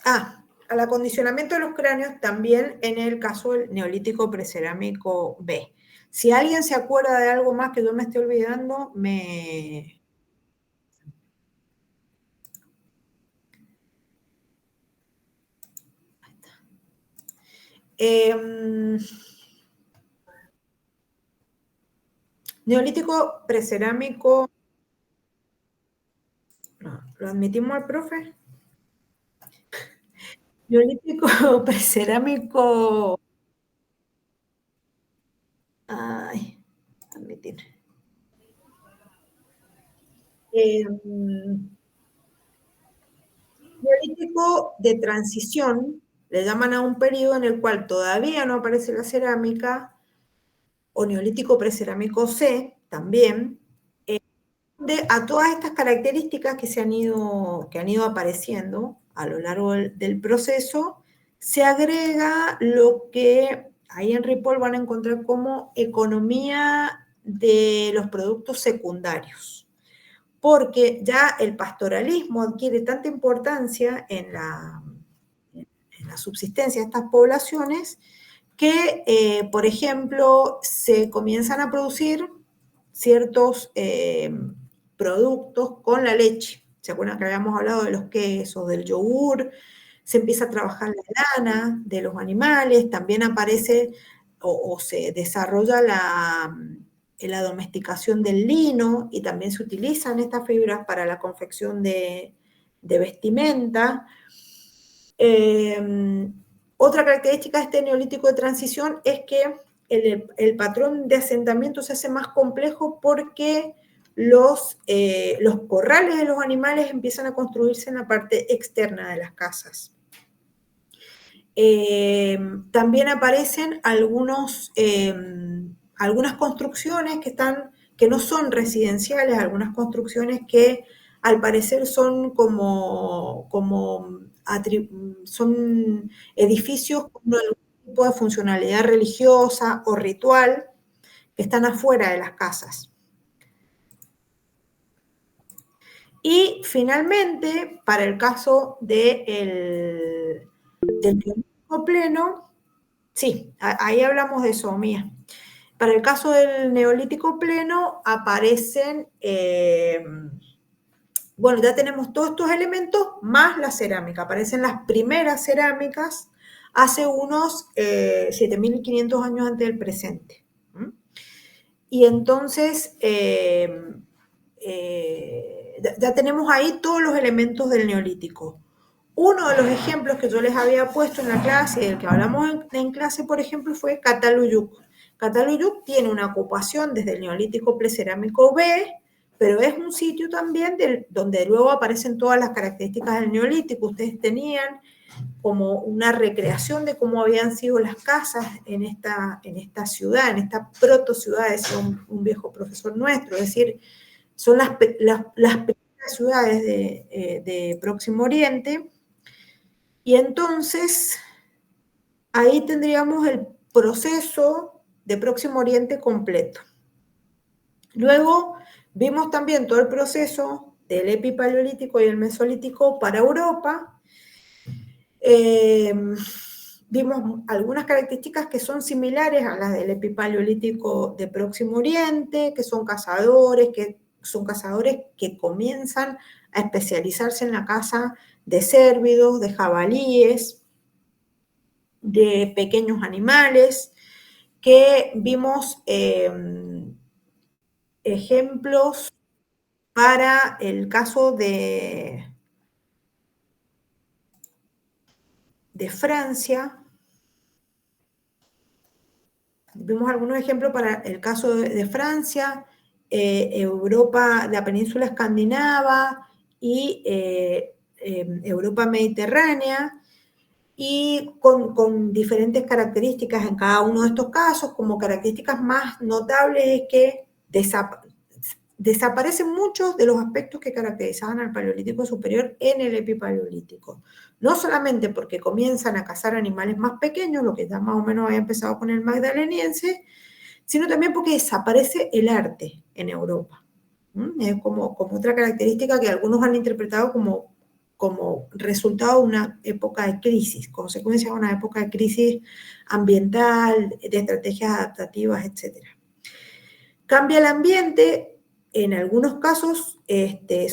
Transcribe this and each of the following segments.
al acondicionamiento de los cráneos también en el caso del neolítico precerámico B. Si alguien se acuerda de algo más que yo me esté olvidando, me... Neolítico precerámico... No, ¿lo admitimos al profe? Neolítico precerámico... Ay, admitir. Neolítico de transición, le llaman a un periodo en el cual todavía no aparece la cerámica, o neolítico precerámico C también, a todas estas características que han ido apareciendo a lo largo del proceso, se agrega lo que ahí en Ripoll van a encontrar como economía de los productos secundarios, porque ya el pastoralismo adquiere tanta importancia en la subsistencia de estas poblaciones que, por ejemplo, se comienzan a producir ciertos productos con la leche. ¿Se acuerdan que habíamos hablado de los quesos, del yogur? Se empieza a trabajar la lana de los animales, también aparece o se desarrolla la domesticación del lino y también se utilizan estas fibras para la confección de vestimenta. Otra característica de este neolítico de transición es que el patrón de asentamiento se hace más complejo porque los corrales de los animales empiezan a construirse en la parte externa de las casas. También aparecen algunas construcciones que no son residenciales, algunas construcciones que al parecer son son edificios con algún tipo de funcionalidad religiosa o ritual que están afuera de las casas. Y finalmente, para el caso del neolítico pleno, sí, ahí hablamos de eso, Mía. Para el caso del neolítico pleno aparecen, bueno, ya tenemos todos estos elementos más la cerámica. Aparecen las primeras cerámicas hace unos 7.500 años antes del presente. Y entonces ya tenemos ahí todos los elementos del neolítico. Uno de los ejemplos que yo les había puesto en la clase, del que hablamos en clase, por ejemplo, fue Cataluyuk. Cataluyuk tiene una ocupación desde el neolítico precerámico B, pero es un sitio también donde luego aparecen todas las características del neolítico. Ustedes tenían como una recreación de cómo habían sido las casas en esta ciudad, en esta proto ciudad, decía un viejo profesor nuestro, es decir, son las primeras ciudades de Próximo Oriente, y entonces ahí tendríamos el proceso de Próximo Oriente completo. Luego vimos también todo el proceso del epipaleolítico y el mesolítico para Europa. Vimos algunas características que son similares a las del epipaleolítico de Próximo Oriente, que son cazadores que comienzan a especializarse en la caza de cérvidos, de jabalíes, de pequeños animales, que vimos ejemplos para el caso de Francia. Vimos algunos ejemplos para el caso de Francia, Europa, la península escandinava y Europa mediterránea, y con diferentes características en cada uno de estos casos. Como características más notables es que desaparecen muchos de los aspectos que caracterizaban al Paleolítico superior en el Epipaleolítico. No solamente porque comienzan a cazar animales más pequeños, lo que ya más o menos había empezado con el magdaleniense, sino también porque desaparece el arte en Europa. Es como otra característica que algunos han interpretado como como resultado de una época de crisis, consecuencia de una época de crisis ambiental, de estrategias adaptativas, etc. Cambia el ambiente, en algunos casos,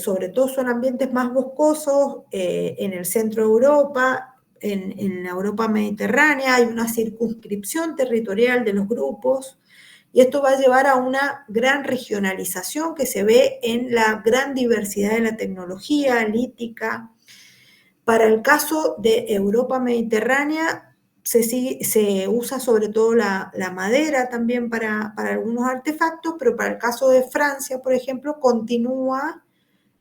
sobre todo son ambientes más boscosos, en el centro de Europa, en la Europa mediterránea, hay una circunscripción territorial de los grupos, y esto va a llevar a una gran regionalización que se ve en la gran diversidad de la tecnología lítica. Para el caso de Europa mediterránea, se usa sobre todo la madera también para algunos artefactos, pero para el caso de Francia, por ejemplo, continúa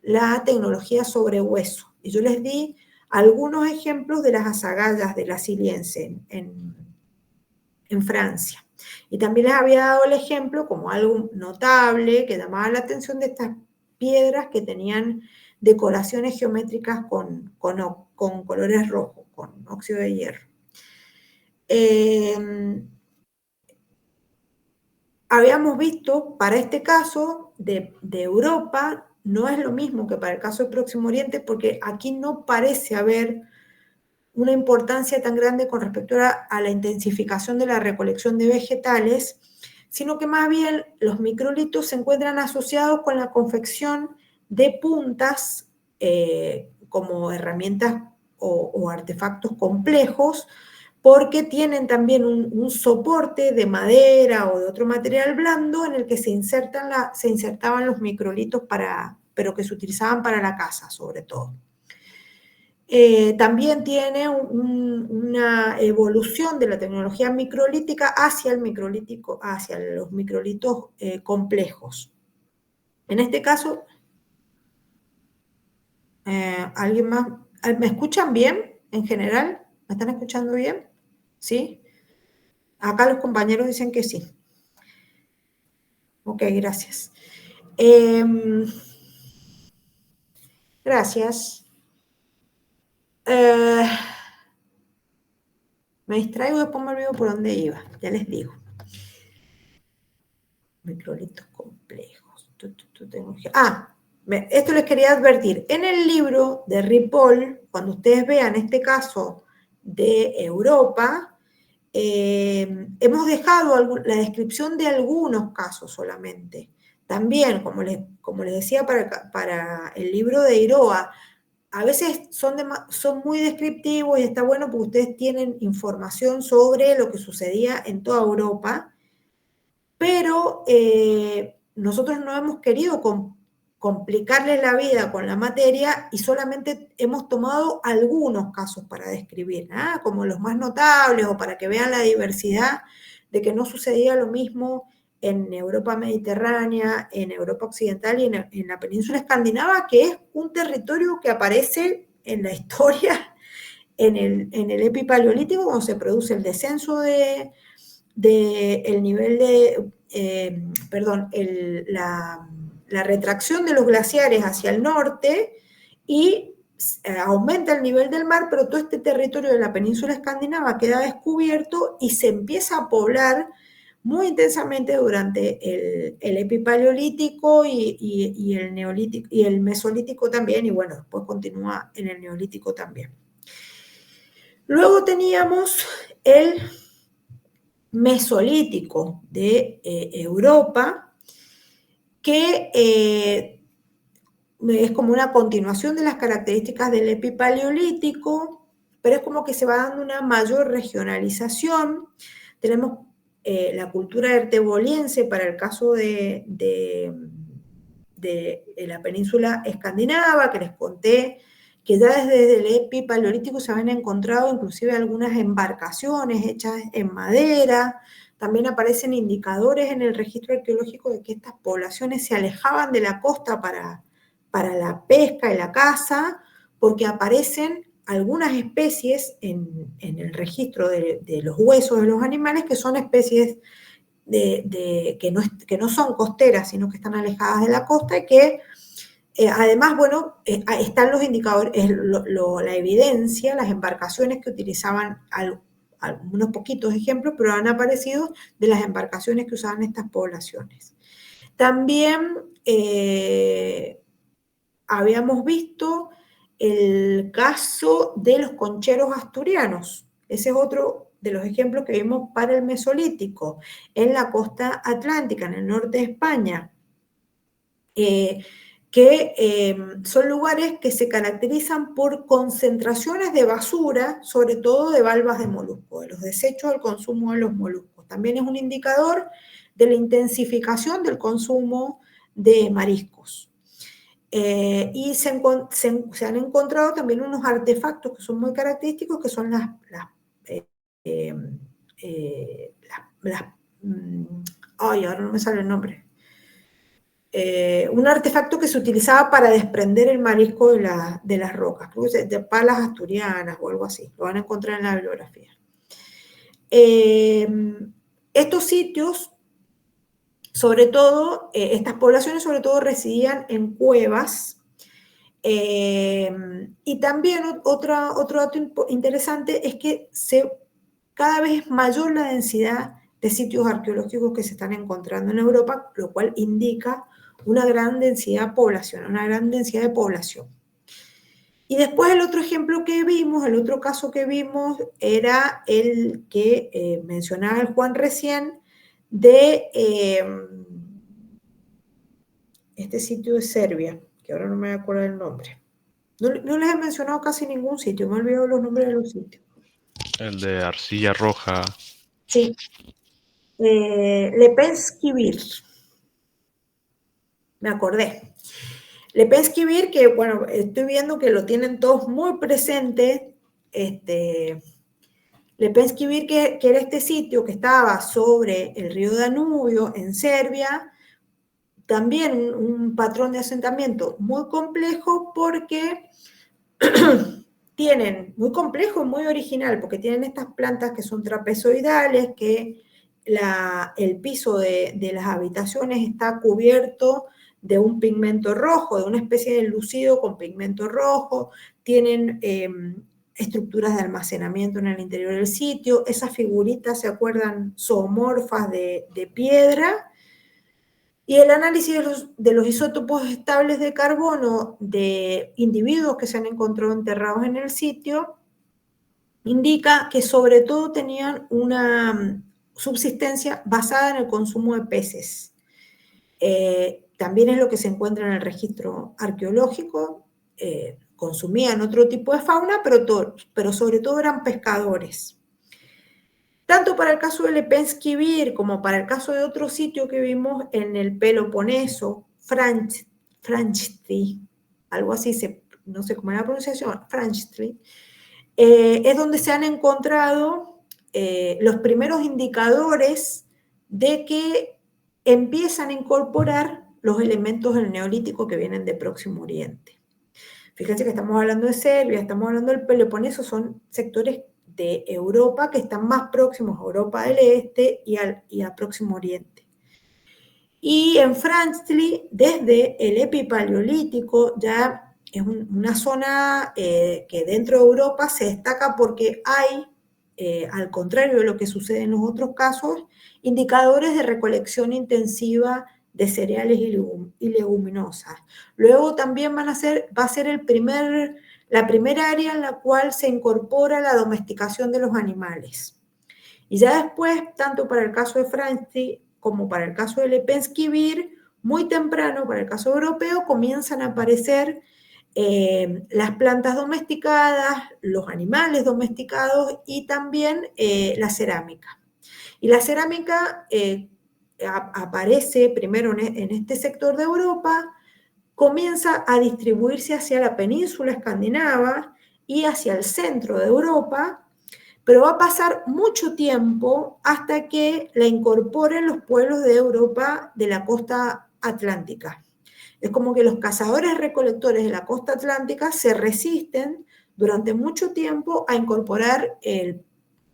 la tecnología sobre hueso. Y yo les di algunos ejemplos de las azagallas de la siliense en Francia. Y también les había dado el ejemplo como algo notable que llamaba la atención de estas piedras que tenían decoraciones geométricas con colores rojos, con óxido de hierro. Habíamos visto para este caso de Europa, no es lo mismo que para el caso del Próximo Oriente, porque aquí no parece haber una importancia tan grande con respecto a la intensificación de la recolección de vegetales, sino que más bien los microlitos se encuentran asociados con la confección de puntas como herramientas o artefactos complejos, porque tienen también un soporte de madera o de otro material blando en el que se insertaban los microlitos, pero que se utilizaban para la caza sobre todo. También tiene una evolución de la tecnología microlítica hacia los microlitos complejos. En este caso, ¿alguien más? ¿Me escuchan bien en general? ¿Me están escuchando bien? ¿Sí? Acá los compañeros dicen que sí. Ok, gracias. Gracias. Me distraigo y después me olvido por dónde iba, ya les digo. Microlitos complejos. Esto les quería advertir. En el libro de Ripoll, cuando ustedes vean este caso de Europa, hemos dejado la descripción de algunos casos solamente. También, como les decía para el libro de Iroha, a veces son muy descriptivos y está bueno porque ustedes tienen información sobre lo que sucedía en toda Europa, pero nosotros no hemos querido complicarles la vida con la materia y solamente hemos tomado algunos casos para describir, como los más notables o para que vean la diversidad de que no sucedía lo mismo en Europa mediterránea, en Europa occidental y en la península escandinava, que es un territorio que aparece en la historia en el epipaleolítico, cuando se produce el descenso el nivel de, la retracción de los glaciares hacia el norte y aumenta el nivel del mar, pero todo este territorio de la península escandinava queda descubierto y se empieza a poblar muy intensamente durante el epipaleolítico y el neolítico y el mesolítico también, y bueno, después continúa en el neolítico también. Luego teníamos el mesolítico de Europa, que es como una continuación de las características del epipaleolítico, pero es como que se va dando una mayor regionalización. Tenemos la cultura erteboliense para el caso de la península escandinava, que les conté que ya desde el epipaleolítico se habían encontrado inclusive algunas embarcaciones hechas en madera. También aparecen indicadores en el registro arqueológico de que estas poblaciones se alejaban de la costa para la pesca y la caza, porque aparecen algunas especies en el registro de los huesos de los animales que son especies que no son costeras, sino que están alejadas de la costa y que además, bueno, están los indicadores, la evidencia, las embarcaciones que utilizaban, unos poquitos ejemplos, pero han aparecido de las embarcaciones que usaban estas poblaciones. También habíamos visto el caso de los concheros asturianos. Ese es otro de los ejemplos que vimos para el Mesolítico, en la costa atlántica, en el norte de España, que son lugares que se caracterizan por concentraciones de basura, sobre todo de valvas de moluscos, de los desechos del consumo de los moluscos. También es un indicador de la intensificación del consumo de mariscos. Y se han encontrado también unos artefactos que son muy característicos, que son ay, ahora no me sale el nombre. Un artefacto que se utilizaba para desprender el marisco de las rocas, creo que de palas asturianas o algo así, lo van a encontrar en la bibliografía. Estos sitios, sobre todo, estas poblaciones sobre todo residían en cuevas, y también otro dato interesante es que cada vez es mayor la densidad de sitios arqueológicos que se están encontrando en Europa, lo cual indica una gran densidad poblacional, una gran densidad de población. Y después el otro ejemplo que vimos, el otro caso que vimos, era el que mencionaba el Juan recién, de este sitio de Serbia, que ahora no me acuerdo el nombre. No les he mencionado casi ningún sitio, me he olvidado los nombres de los sitios. El de Arcilla Roja. Sí. Lepenski Vir. Me acordé. Lepenski Vir, que bueno, estoy viendo que lo tienen todos muy presente. Lepenski Vir, que era este sitio que estaba sobre el río Danubio, en Serbia. También un patrón de asentamiento muy complejo porque tienen, muy complejo y muy original, porque tienen estas plantas que son trapezoidales, que el piso de las habitaciones está cubierto de un pigmento rojo, de una especie de lucido con pigmento rojo, tienen estructuras de almacenamiento en el interior del sitio, esas figuritas, ¿se acuerdan? Zoomorfas de piedra. Y el análisis de los isótopos estables de carbono de individuos que se han encontrado enterrados en el sitio indica que sobre todo tenían una subsistencia basada en el consumo de peces. También es lo que se encuentra en el registro arqueológico. Consumían otro tipo de fauna, pero sobre todo eran pescadores. Tanto para el caso de Lepenski Vir como para el caso de otro sitio que vimos en el Peloponeso, Franchtri, algo así, no sé cómo es la pronunciación, Franchtri, es donde se han encontrado los primeros indicadores de que empiezan a incorporar los elementos del Neolítico que vienen de Próximo Oriente. Fíjense que estamos hablando de Serbia, estamos hablando del Peloponeso, son sectores de Europa que están más próximos a Europa del Este y a Próximo Oriente. Y en Franchtli, desde el Epipaleolítico, ya es una zona que dentro de Europa se destaca porque hay, al contrario de lo que sucede en los otros casos, indicadores de recolección intensiva de cereales y leguminosas. Luego también va a ser la primera área en la cual se incorpora la domesticación de los animales. Y ya después, tanto para el caso de Franchtli como para el caso de Lepenski Vir, muy temprano, para el caso europeo, comienzan a aparecer las plantas domesticadas, los animales domesticados y también la cerámica. Y la cerámica aparece primero en este sector de Europa, comienza a distribuirse hacia la península escandinava y hacia el centro de Europa, pero va a pasar mucho tiempo hasta que la incorporen los pueblos de Europa de la costa atlántica. Es como que los cazadores recolectores de la costa atlántica se resisten durante mucho tiempo a incorporar el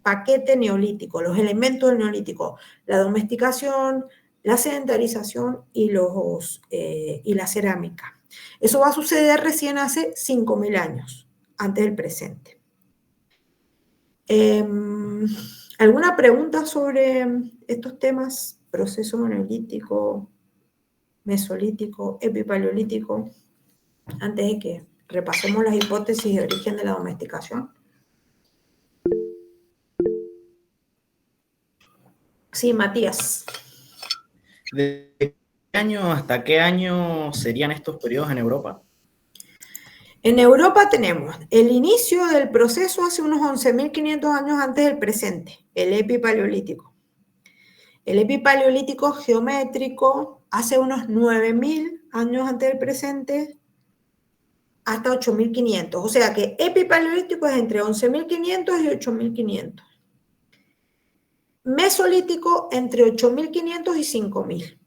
paquete neolítico, los elementos del neolítico, la domesticación, la sedentarización y la cerámica. Eso va a suceder recién hace 5.000 años, antes del presente. ¿Alguna pregunta sobre estos temas? Proceso neolítico, mesolítico, epipaleolítico, antes de que repasemos las hipótesis de origen de la domesticación. Sí, Matías. ¿De qué año hasta qué año serían estos periodos en Europa? En Europa tenemos el inicio del proceso hace unos 11.500 años antes del presente, el epipaleolítico. El epipaleolítico geométrico hace unos 9.000 años antes del presente hasta 8.500. O sea que epipaleolítico es entre 11.500 y 8.500. Mesolítico entre 8.500 y 5.000.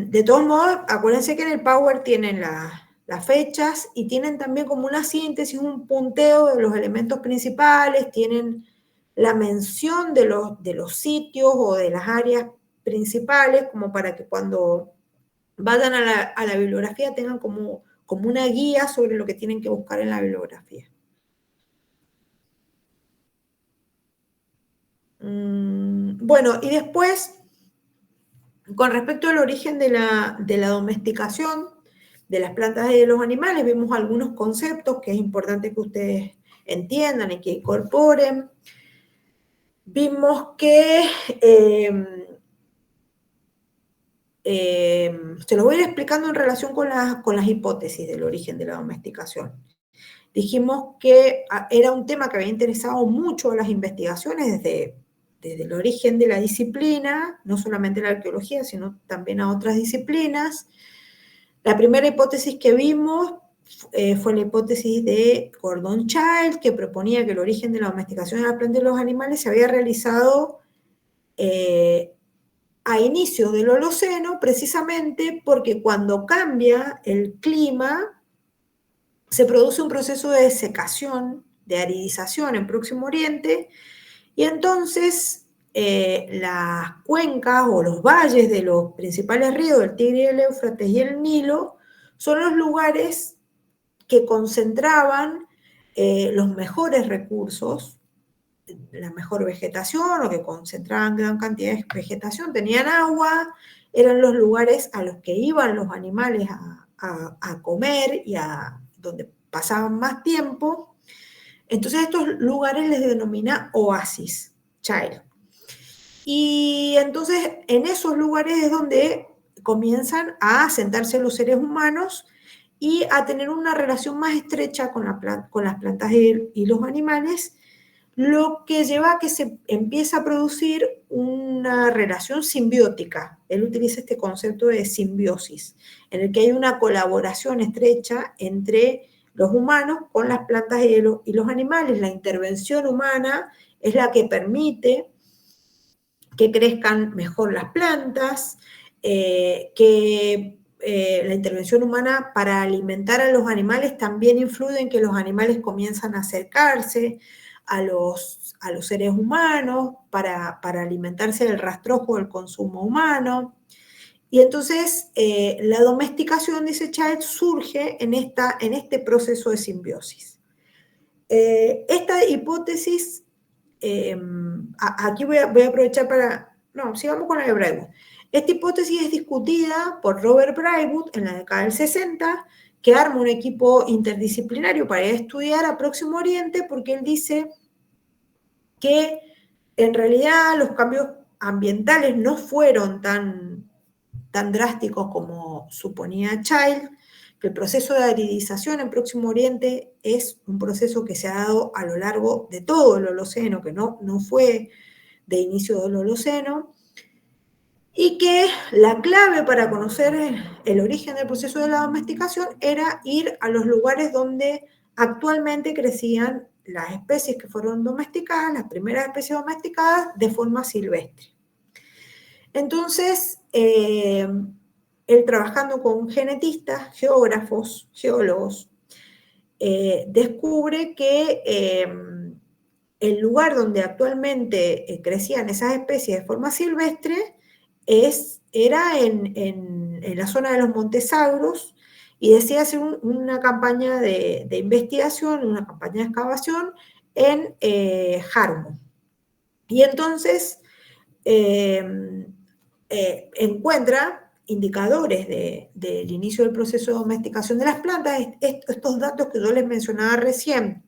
De todos modos, acuérdense que en el Power tienen las fechas y tienen también como una síntesis, un punteo de los elementos principales, tienen la mención de los sitios o de las áreas principales, como para que cuando vayan a la bibliografía tengan como una guía sobre lo que tienen que buscar en la bibliografía. Bueno, y después, con respecto al origen de la domesticación de las plantas y de los animales, vemos algunos conceptos que es importante que ustedes entiendan y que incorporen. Vimos que, se los voy a ir explicando en relación con las hipótesis del origen de la domesticación. Dijimos que era un tema que había interesado mucho a las investigaciones desde el origen de la disciplina, no solamente la arqueología, sino también a otras disciplinas. La primera hipótesis que vimos fue la hipótesis de Gordon Childe, que proponía que el origen de la domesticación de las plantas y los animales se había realizado a inicios del Holoceno, precisamente porque cuando cambia el clima, se produce un proceso de desecación, de aridización en Próximo Oriente, y entonces las cuencas o los valles de los principales ríos, el Tigre, el Éufrates y el Nilo, son los lugares que concentraban los mejores recursos, la mejor vegetación, o que concentraban gran cantidad de vegetación, tenían agua, eran los lugares a los que iban los animales a comer y donde pasaban más tiempo. Entonces estos lugares les denomina oasis, Childe. Y entonces en esos lugares es donde comienzan a asentarse los seres humanos y a tener una relación más estrecha con las plantas y los animales, lo que lleva a que se empiece a producir una relación simbiótica. Él utiliza este concepto de simbiosis, en el que hay una colaboración estrecha entre los humanos con las plantas y los animales. La intervención humana es la que permite que crezcan mejor las plantas, la intervención humana para alimentar a los animales también influye en que los animales comienzan a acercarse a los seres humanos para alimentarse del rastrojo del consumo humano. Y entonces la domesticación, dice Childe, surge en este proceso de simbiosis. Esta hipótesis, aquí voy a aprovechar para... No, sigamos con la de Braidwood. Esta hipótesis es discutida por Robert Braidwood en la década del 60, que arma un equipo interdisciplinario para estudiar a Próximo Oriente, porque él dice que en realidad los cambios ambientales no fueron tan drásticos como suponía Childe, que el proceso de aridización en Próximo Oriente es un proceso que se ha dado a lo largo de todo el Holoceno, que no fue de inicio del Holoceno, y que la clave para conocer el origen del proceso de la domesticación era ir a los lugares donde actualmente crecían las especies que fueron domesticadas, las primeras especies domesticadas de forma silvestre. Entonces, él trabajando con genetistas, geógrafos, geólogos, descubre que el lugar donde actualmente crecían esas especies de forma silvestre era en la zona de los Montes Sagros, y decía hacer una campaña de investigación, una campaña de excavación en Jarmo. Y entonces encuentra indicadores del inicio del proceso de domesticación de las plantas, estos datos que yo les mencionaba recién.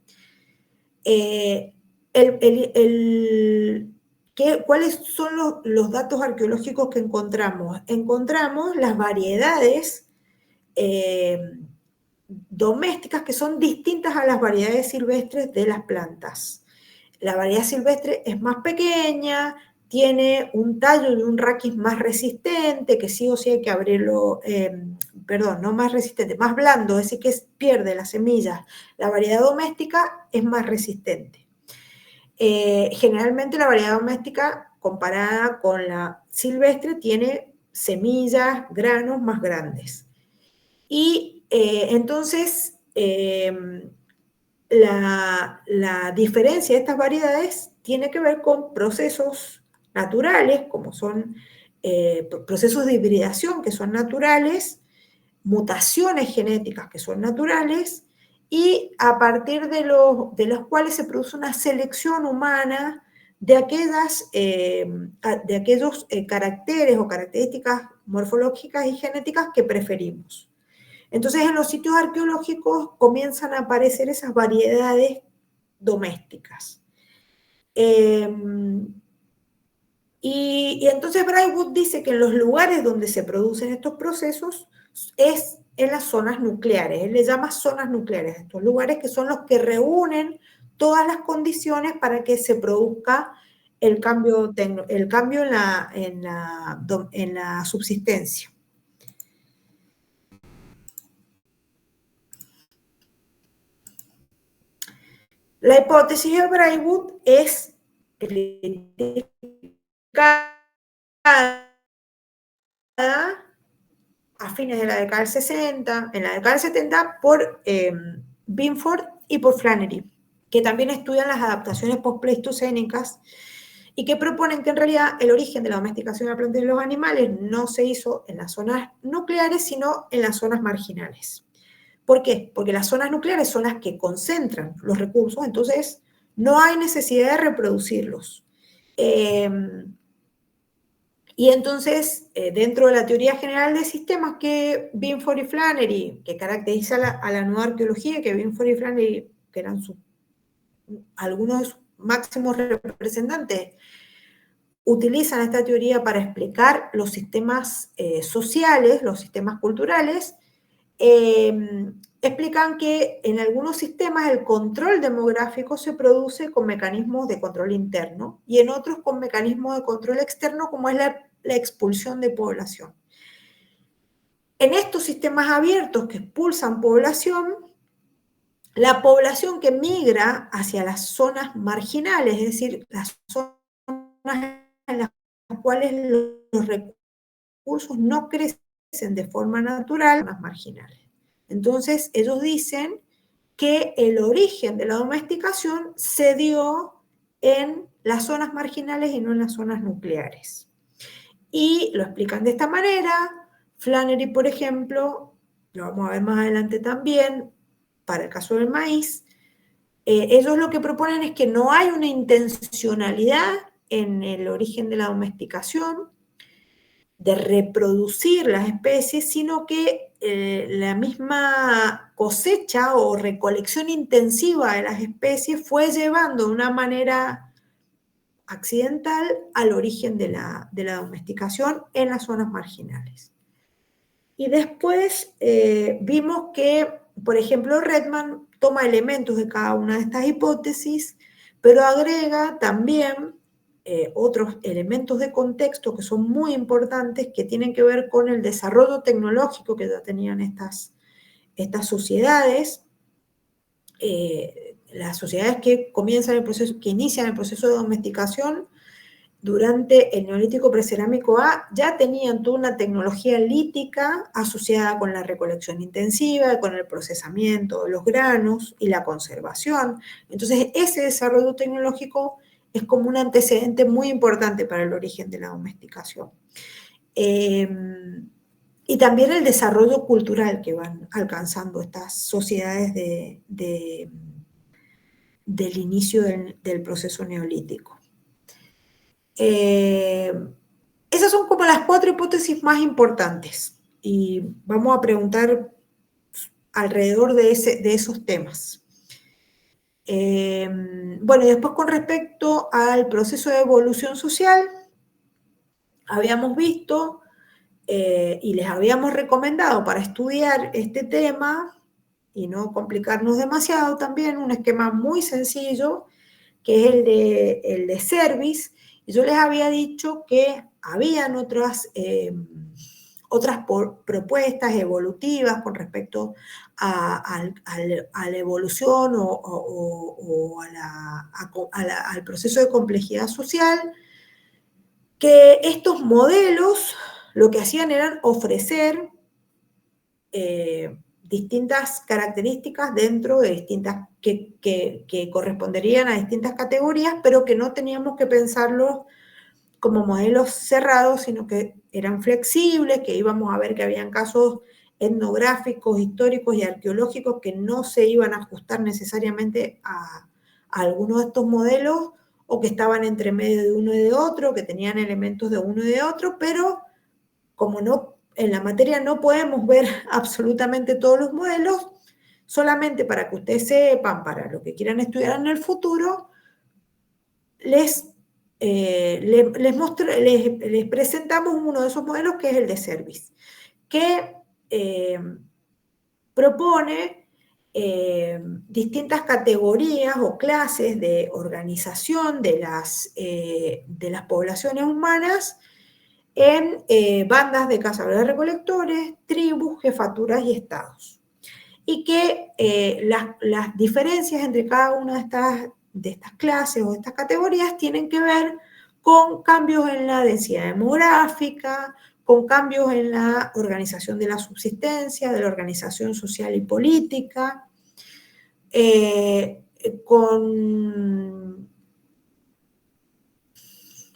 ¿Cuáles son los datos arqueológicos que encontramos? Encontramos las variedades domésticas que son distintas a las variedades silvestres de las plantas. La variedad silvestre es más pequeña, tiene un tallo y un raquis más resistente, que sí o sí hay que abrirlo, no más resistente, más blando, es decir, que pierde las semillas. La variedad doméstica es más resistente. Generalmente la variedad doméstica, comparada con la silvestre, tiene semillas, granos más grandes. Y entonces, la diferencia de estas variedades tiene que ver con procesos naturales, como son procesos de hibridación que son naturales, mutaciones genéticas que son naturales, y a partir de los cuales se produce una selección humana de aquellos caracteres o características morfológicas y genéticas que preferimos. Entonces, en los sitios arqueológicos comienzan a aparecer esas variedades domésticas. Y entonces Braidwood dice que en los lugares donde se producen estos procesos es en las zonas nucleares. Él le llama zonas nucleares, estos lugares que son los que reúnen todas las condiciones para que se produzca el cambio en la subsistencia. La hipótesis de Braidwood es criticada a fines de la década del 60, en la década del 70 por Binford y por Flannery, que también estudian las adaptaciones postpleistocénicas y que proponen que en realidad el origen de la domesticación de las plantas y los animales no se hizo en las zonas nucleares, sino en las zonas marginales. ¿Por qué? Porque las zonas nucleares son las que concentran los recursos, entonces no hay necesidad de reproducirlos. Y entonces, dentro de la teoría general de sistemas que Binford y Flannery, que caracteriza a la nueva arqueología, que Binford y Flannery, que eran algunos de sus máximos representantes, utilizan esta teoría para explicar los sistemas sociales, los sistemas culturales, explican que en algunos sistemas el control demográfico se produce con mecanismos de control interno y en otros con mecanismos de control externo, como es la expulsión de población. En estos sistemas abiertos que expulsan población, la población que migra hacia las zonas marginales, es decir, las zonas en las cuales los recursos no crecen de forma natural, zonas marginales. Entonces, ellos dicen que el origen de la domesticación se dio en las zonas marginales y no en las zonas nucleares. Y lo explican de esta manera. Flannery, por ejemplo, lo vamos a ver más adelante también, para el caso del maíz, ellos lo que proponen es que no hay una intencionalidad en el origen de la domesticación, de reproducir las especies, sino que la misma cosecha o recolección intensiva de las especies fue llevando de una manera accidental al origen de la domesticación en las zonas marginales. Y después vimos que, por ejemplo, Redman toma elementos de cada una de estas hipótesis, pero agrega también otros elementos de contexto que son muy importantes, que tienen que ver con el desarrollo tecnológico que ya tenían estas sociedades, las sociedades que inician el proceso de domesticación durante el Neolítico Precerámico A, ya tenían toda una tecnología lítica asociada con la recolección intensiva, con el procesamiento de los granos y la conservación. Entonces, ese desarrollo tecnológico es como un antecedente muy importante para el origen de la domesticación. Y también el desarrollo cultural que van alcanzando estas sociedades del inicio del proceso neolítico. esas son como las 4 hipótesis más importantes y vamos a preguntar alrededor de esos temas. Bueno, y después con respecto al proceso de evolución social, habíamos visto y les habíamos recomendado para estudiar este tema y no complicarnos demasiado también, un esquema muy sencillo que es el de Service. Y yo les había dicho que habían otras propuestas evolutivas con respecto a la evolución o al proceso de complejidad social, que estos modelos lo que hacían era ofrecer distintas características dentro de distintas, que corresponderían a distintas categorías, pero que no teníamos que pensarlos como modelos cerrados, sino que eran flexibles, que íbamos a ver que habían casos etnográficos, históricos y arqueológicos que no se iban a ajustar necesariamente a algunos de estos modelos, o que estaban entre medio de uno y de otro, que tenían elementos de uno y de otro, pero como no, en la materia no podemos ver absolutamente todos los modelos, solamente para que ustedes sepan, para lo que quieran estudiar en el futuro, les presentamos uno de esos modelos, que es el de Service, que propone distintas categorías o clases de organización de las poblaciones humanas en bandas de cazadores-recolectores, tribus, jefaturas y estados. Y que las diferencias entre cada una de estas clases o de estas categorías tienen que ver con cambios en la densidad demográfica, con cambios en la organización de la subsistencia, de la organización social y política,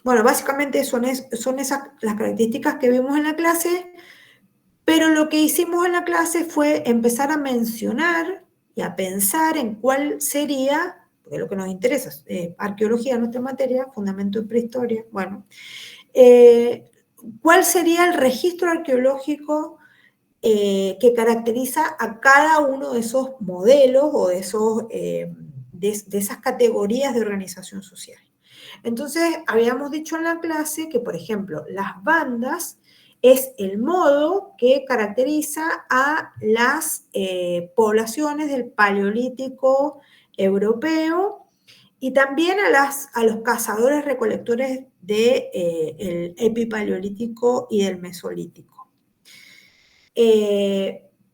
bueno, básicamente son esas las características que vimos en la clase, pero lo que hicimos en la clase fue empezar a mencionar y a pensar en cuál sería, porque lo que nos interesa es arqueología, nuestra materia, fundamento de prehistoria, bueno, cuál sería el registro arqueológico que caracteriza a cada uno de esos modelos o de esas categorías de organización social. Entonces, habíamos dicho en la clase que, por ejemplo, las bandas es el modo que caracteriza a las poblaciones del Paleolítico europeo y también a los cazadores-recolectores del Epipaleolítico y del Mesolítico.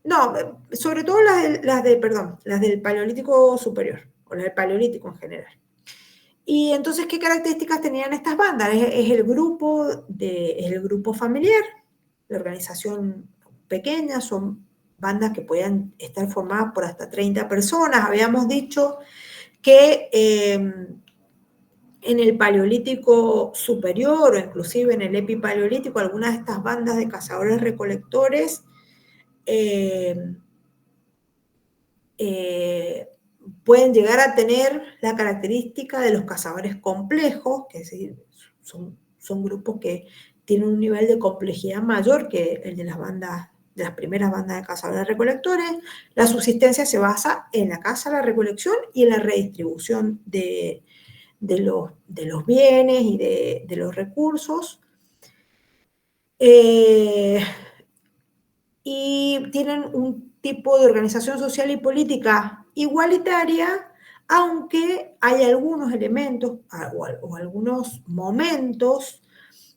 No, sobre todo las del Paleolítico superior, o las del Paleolítico en general. Y entonces, ¿qué características tenían estas bandas? Es el grupo familiar, la organización pequeña, son bandas que podían estar formadas por hasta 30 personas. Habíamos dicho que en el Paleolítico superior o inclusive en el Epipaleolítico, algunas de estas bandas de cazadores-recolectores pueden llegar a tener la característica de los cazadores complejos, que es decir, son grupos que tienen un nivel de complejidad mayor que el de las primeras bandas de cazadores-recolectores. La subsistencia se basa en la caza, la recolección y en la redistribución de los bienes y de los recursos. Y tienen un tipo de organización social y política igualitaria, aunque hay algunos elementos o algunos momentos,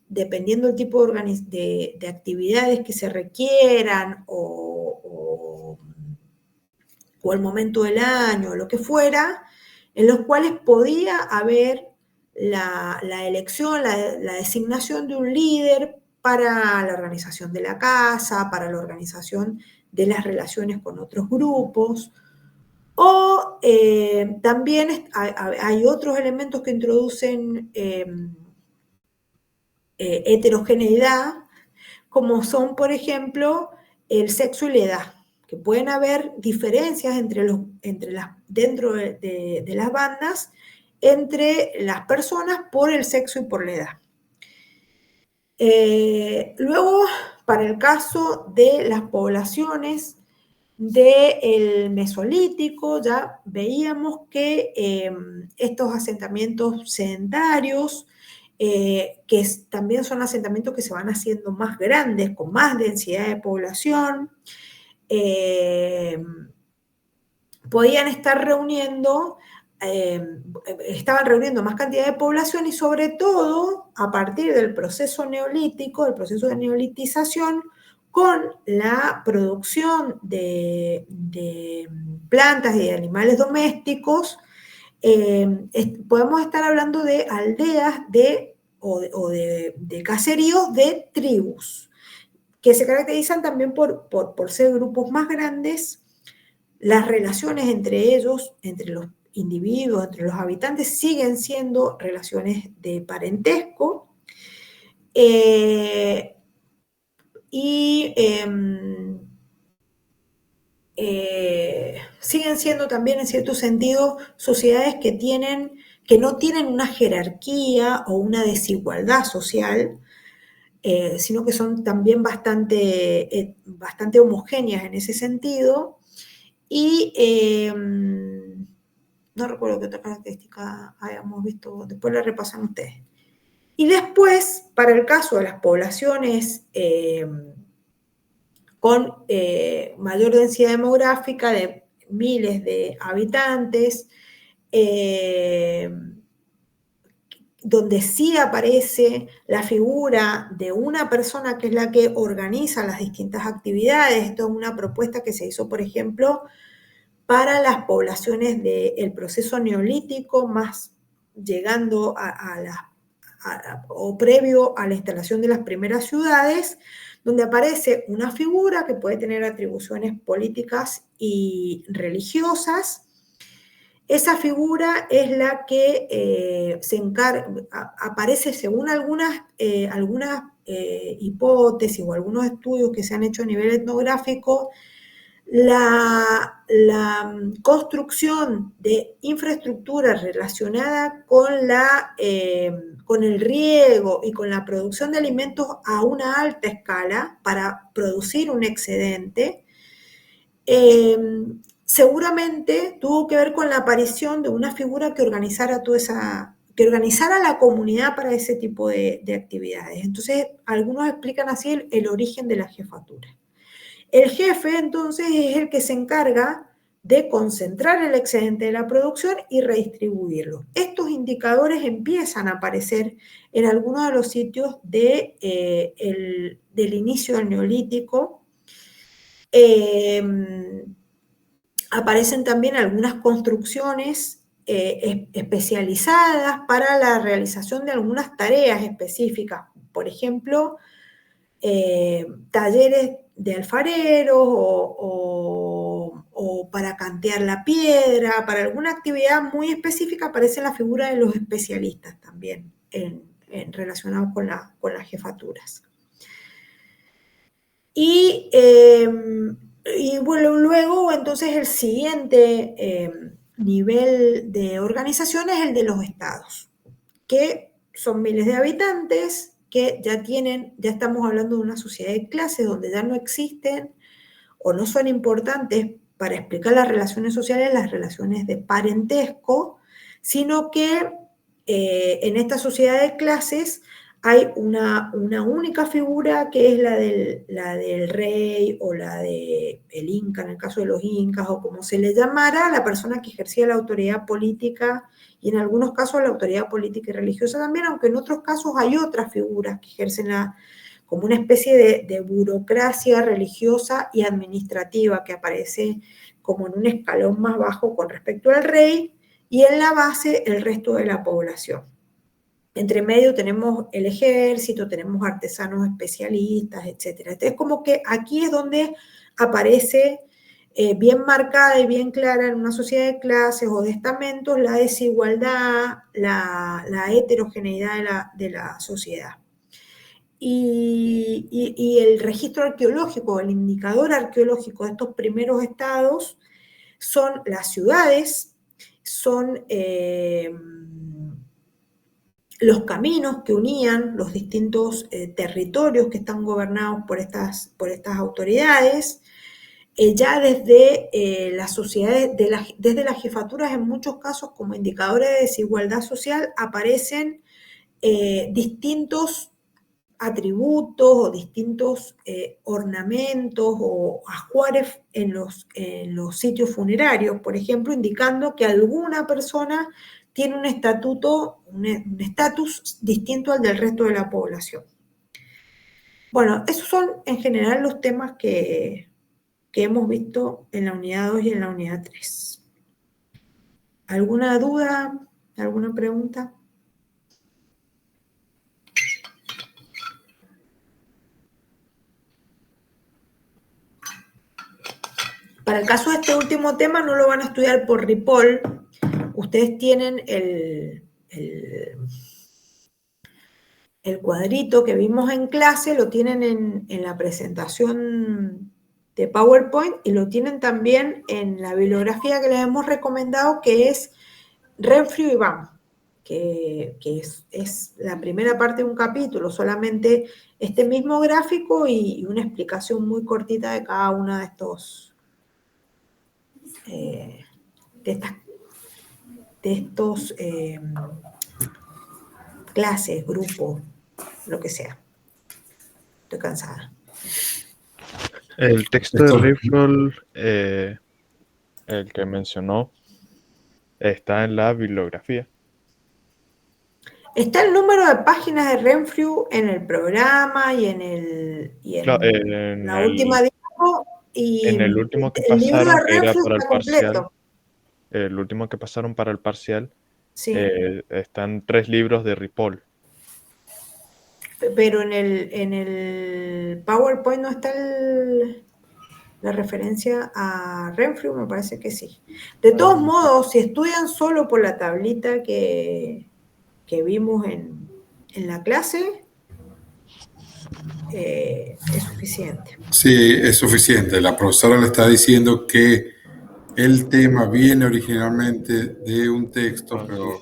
dependiendo del tipo de actividades que se requieran o el momento del año, o lo que fuera, en los cuales podía haber la elección, la designación de un líder para la organización de la casa, para la organización de las relaciones con otros grupos, o también hay otros elementos que introducen heterogeneidad, como son, por ejemplo, el sexo y la edad, que pueden haber diferencias dentro de las bandas entre las personas por el sexo y por la edad. Luego, para el caso de las poblaciones del Mesolítico, ya veíamos que estos asentamientos sedentarios, que también son asentamientos que se van haciendo más grandes, con más densidad de población, podían estar estaban reuniendo más cantidad de población y sobre todo a partir del proceso neolítico, del proceso de neolitización, con la producción de plantas y de animales domésticos, podemos estar hablando de aldeas o de caseríos de tribus, que se caracterizan también por ser grupos más grandes. Las relaciones entre ellos, entre los individuos, entre los habitantes, siguen siendo relaciones de parentesco, siguen siendo también, en cierto sentido, sociedades que no tienen una jerarquía o una desigualdad social, sino que son también bastante homogéneas en ese sentido. Y no recuerdo qué otra característica habíamos visto, después la repasan ustedes. Y después, para el caso de las poblaciones con mayor densidad demográfica, de miles de habitantes, donde sí aparece la figura de una persona que es la que organiza las distintas actividades. Esto es una propuesta que se hizo, por ejemplo, para las poblaciones del proceso neolítico, más llegando o previo a la instalación de las primeras ciudades, donde aparece una figura que puede tener atribuciones políticas y religiosas. Esa figura es la que aparece según algunas hipótesis o algunos estudios que se han hecho a nivel etnográfico, la construcción de infraestructura relacionada con el riego y con la producción de alimentos a una alta escala para producir un excedente, seguramente tuvo que ver con la aparición de una figura que organizara la comunidad para ese tipo de actividades. Entonces, algunos explican así el origen de la jefatura. El jefe, entonces, es el que se encarga de concentrar el excedente de la producción y redistribuirlo. Estos indicadores empiezan a aparecer en algunos de los sitios del inicio del Neolítico. Aparecen también algunas construcciones especializadas para la realización de algunas tareas específicas. Por ejemplo, talleres de alfareros o para cantear la piedra, para alguna actividad muy específica aparece la figura de los especialistas también relacionados con las jefaturas. Y bueno, luego entonces el siguiente nivel de organización es el de los estados, que son miles de habitantes, que ya estamos hablando de una sociedad de clases donde ya no existen o no son importantes para explicar las relaciones sociales, las relaciones de parentesco, sino que en esta sociedad de clases hay una única figura que es la del rey o la del inca, en el caso de los incas, o como se le llamara, la persona que ejercía la autoridad política y en algunos casos la autoridad política y religiosa también, aunque en otros casos hay otras figuras que ejercen como una especie de burocracia religiosa y administrativa que aparece como en un escalón más bajo con respecto al rey y en la base el resto de la población. Entre medio tenemos el ejército, tenemos artesanos especialistas, etc. Entonces, como que aquí es donde aparece bien marcada y bien clara en una sociedad de clases o de estamentos la desigualdad, la heterogeneidad de la sociedad. Y el registro arqueológico, el indicador arqueológico de estos primeros estados son las ciudades, son los caminos que unían los distintos territorios que están gobernados por estas autoridades. Ya desde las sociedades, desde las jefaturas, en muchos casos, como indicadores de desigualdad social, aparecen distintos atributos o distintos ornamentos o ajuares en los sitios funerarios, por ejemplo, indicando que alguna persona tiene un estatus distinto al del resto de la población. Bueno, esos son en general los temas que hemos visto en la unidad 2 y en la unidad 3. ¿Alguna duda? ¿Alguna pregunta? Para el caso de este último tema no lo van a estudiar por Ripoll. Ustedes tienen el cuadrito que vimos en clase, lo tienen en la presentación de PowerPoint y lo tienen también en la bibliografía que les hemos recomendado, que es Renfrew y BAM, que es la primera parte de un capítulo, solamente este mismo gráfico y una explicación muy cortita de cada una de estos clases, grupos, lo que sea. Estoy cansada. El texto de Ripoll, el que mencionó, está en la bibliografía. Está el número de páginas de Renfrew en el programa y en la última diapo, y en el último que el libro de pasaron, que era Renfrew para el está parcial, completo. el último que pasaron para el parcial, Sí. están 3 libros de Ripoll. Pero en el PowerPoint no está la referencia a Renfrew, me parece que sí. De todos modos, si estudian solo por la tablita que vimos en la clase, es suficiente. Sí, es suficiente. La profesora le está diciendo que el tema viene originalmente de un texto, pero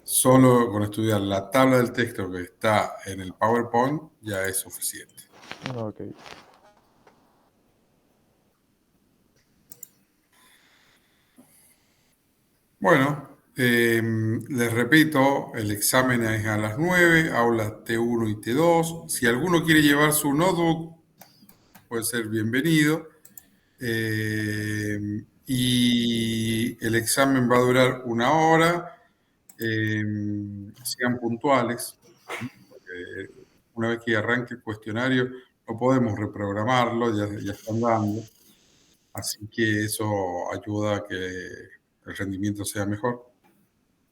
solo con estudiar la tabla del texto que está en el PowerPoint ya es suficiente. Okay. Bueno, les repito, el examen es a las 9, aulas T1 y T2. Si alguno quiere llevar su notebook, puede ser bienvenido. Y el examen va a durar 1 hora. Sean puntuales, porque una vez que arranque el cuestionario no podemos reprogramarlo, ya están dando. Así que eso ayuda a que el rendimiento sea mejor.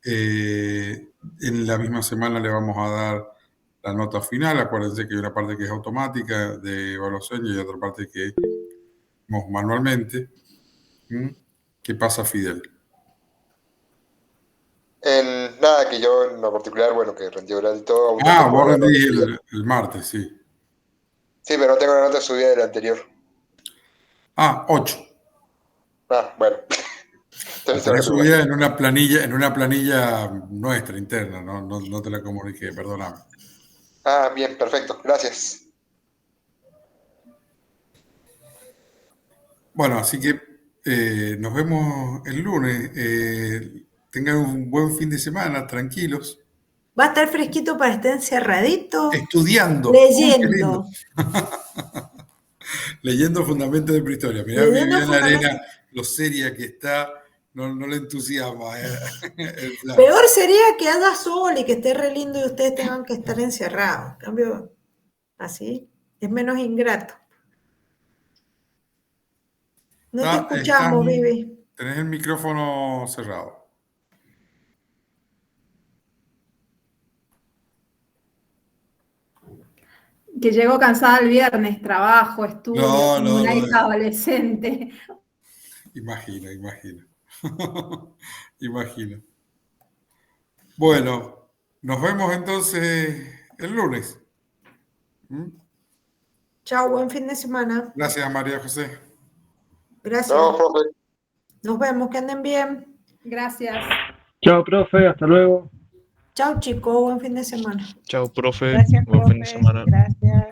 En la misma semana le vamos a dar la nota final. Acuérdense que hay una parte que es automática de evaluación y hay otra parte que hacemos manualmente. ¿Qué pasa, Fidel? Nada, que yo en lo particular, bueno, que rendí oral y todo. Vos rendís el martes, sí. Sí, pero no tengo la nota subida del anterior. 8. Bueno. La tenés subida en una planilla nuestra, interna, no te la comuniqué, perdóname. Bien, perfecto, gracias. Bueno, así que nos vemos el lunes. Tengan un buen fin de semana, tranquilos. Va a estar fresquito para estar encerradito. Estudiando. Leyendo. Leyendo Fundamentos de Prehistoria. Mirá Viviana Arena, lo seria que está, no le entusiasma. Peor sería que haga sol y que esté re lindo y ustedes tengan que estar encerrados. En cambio, así es menos ingrato. No te escuchamos, Vivi. Tenés el micrófono cerrado. Que llegó cansada el viernes, trabajo, estudio, una hija adolescente. Imagino. Imagino. Bueno, nos vemos entonces el lunes. Chao, buen fin de semana. Gracias, María José. Gracias. No, profe. Nos vemos, que anden bien. Gracias. Chao, profe, hasta luego. Chao chicos, buen fin de semana. Chao, profe. Gracias, Buen fin de profe. semana. Gracias.